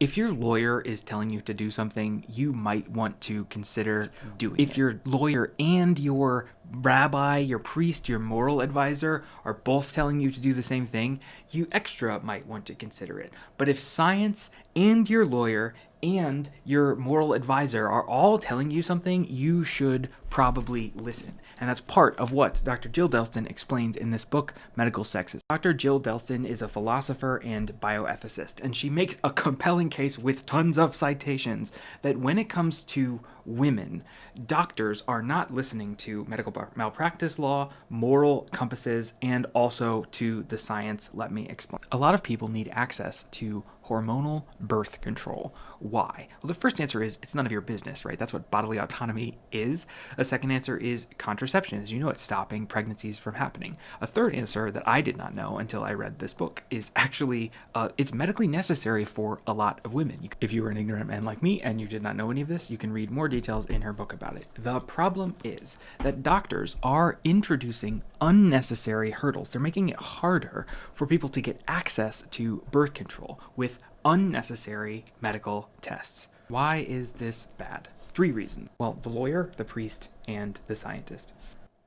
If your lawyer is telling you to do something, you might want to consider doing it. If your lawyer and your rabbi, your priest, your moral advisor are both telling you to do the same thing, you extra might want to consider it. But if science and your lawyer and your moral advisor are all telling you something, you should probably listen. And that's part of what Dr. Jill Delston explains in this book, Medical Sexism. Dr. Jill Delston is a philosopher and bioethicist, and she makes a compelling case with tons of citations that when it comes to women, doctors are not listening to medical malpractice law, moral compasses, and also to the science. Let me explain. A lot of people need access to hormonal birth control. Why? Well, the first answer is it's none of your business, right? That's what bodily autonomy is. A second answer is contraception. As you know, it's stopping pregnancies from happening. A third answer that I did not know until I read this book is actually it's medically necessary for a lot of women. If you were an ignorant man like me and you did not know any of this, you can read more details in her book about it. The problem is that doctors are introducing unnecessary hurdles. They're making it harder for people to get access to birth control with unnecessary medical tests. Why is this bad? 3 reasons. Well, the lawyer, the priest, and the scientist.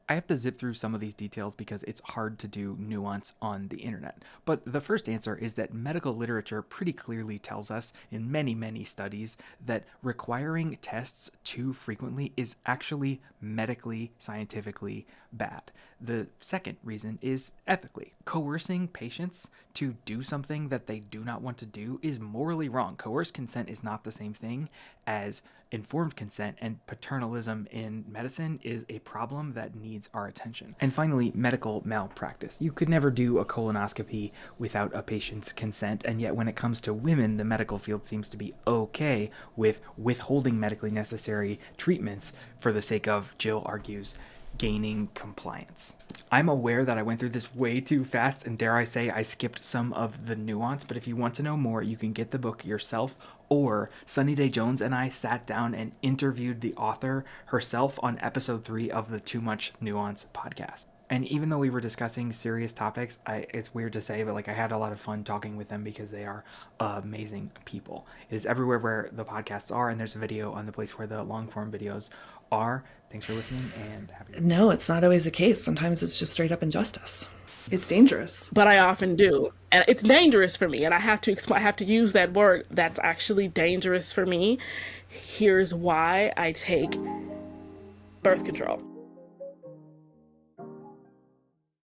I have to zip through some of these details because it's hard to do nuance on the internet. But the first answer is that medical literature pretty clearly tells us in many, many studies that requiring tests too frequently is actually medically, scientifically bad. The second reason is ethically. Coercing patients to do something that they do not want to do is morally wrong. Coerced consent is not the same thing as informed consent, and paternalism in medicine is a problem that needs our attention. And finally, medical malpractice. You could never do a colonoscopy without a patient's consent, and yet when it comes to women, the medical field seems to be okay with withholding medically necessary treatments for the sake of, Jill argues, gaining compliance. I'm aware that I went through this way too fast, and dare I say I skipped some of the nuance, but if you want to know more, you can get the book yourself, or Sunny Day Jones and I sat down and interviewed the author herself on episode 3 of the Too Much Nuance podcast. And even though we were discussing serious topics, it's weird to say, but I had a lot of fun talking with them because they are amazing people. It is everywhere where the podcasts are, and there's a video on the place where the long form videos are. Thanks for listening, and happy. No, it's not always the case. Sometimes it's just straight up injustice. It's dangerous. But I often do. And it's dangerous for me. And I have to use that word. That's actually dangerous for me. Here's why I take birth control.